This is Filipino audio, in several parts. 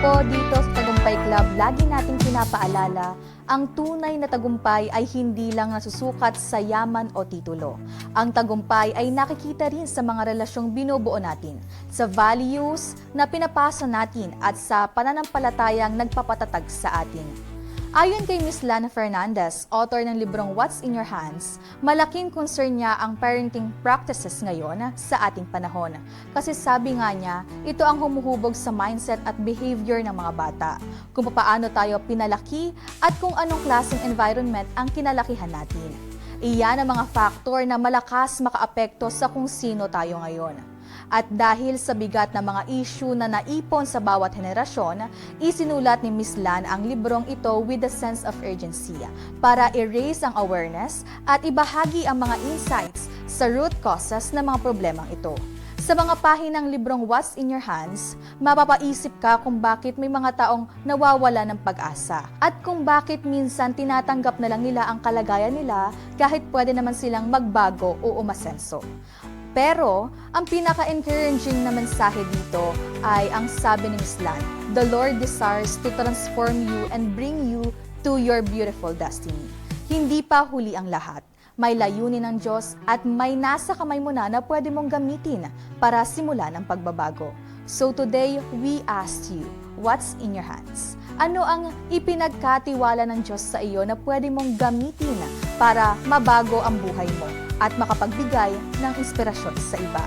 po, dito sa Tagumpay Club, lagi nating pinapaalala, ang tunay na tagumpay ay hindi lang nasusukat sa yaman o titulo. Ang tagumpay ay nakikita rin sa mga relasyong binubuo natin, sa values na pinapasa natin at sa pananampalatayang nagpapatatag sa atin. Ayon kay Ms. Lana Fernandez, author ng librong What's in Your Hands, malaking concern niya ang parenting practices ngayon sa ating panahon. Kasi sabi nga niya, ito ang humuhubog sa mindset at behavior ng mga bata, kung paano tayo pinalaki at kung anong klaseng environment ang kinalakihan natin. Iyan ang mga faktor na malakas makaapekto sa kung sino tayo ngayon. At dahil sa bigat na mga issue na naipon sa bawat henerasyon, isinulat ni Ms. Lan ang librong ito with a sense of urgency para i-raise ang awareness at ibahagi ang mga insights sa root causes ng mga problemang ito. Sa mga pahinang librong What's in Your Hands, mapapaisip ka kung bakit may mga taong nawawala ng pag-asa at kung bakit minsan tinatanggap na lang nila ang kalagayan nila kahit pwede naman silang magbago o umasenso. Pero, ang pinaka-encouraging na mensahe dito ay ang sabi ni Ms. Lan, "The Lord desires to transform you and bring you to your beautiful destiny." Hindi pa huli ang lahat. May layunin ng Diyos at may nasa kamay mo na pwede mong gamitin para simulan ang pagbabago. So today, we ask you, what's in your hands? Ano ang ipinagkatiwala ng Diyos sa iyo na pwede mong gamitin para mabago ang buhay mo at makapagbigay ng inspirasyon sa iba?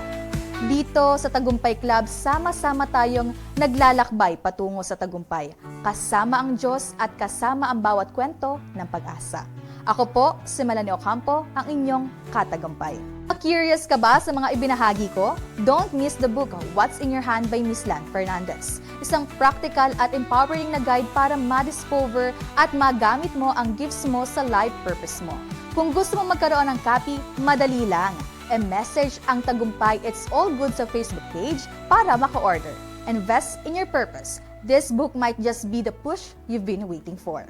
Dito sa Tagumpay Club, sama-sama tayong naglalakbay patungo sa tagumpay. Kasama ang Diyos at kasama ang bawat kwento ng pag-asa. Ako po, si Melanie Ocampo, ang inyong katagumpay. Curious ka ba sa mga ibinahagi ko? Don't miss the book What's in Your Hand by Ms. Lan Fernandez. Isang practical at empowering na guide para ma-discover at magamit mo ang gifts mo sa life purpose mo. Kung gusto mo magkaroon ng copy, madali lang. E-message ang Tagumpay It's All Good sa Facebook page para maka-order. Invest in your purpose. This book might just be the push you've been waiting for.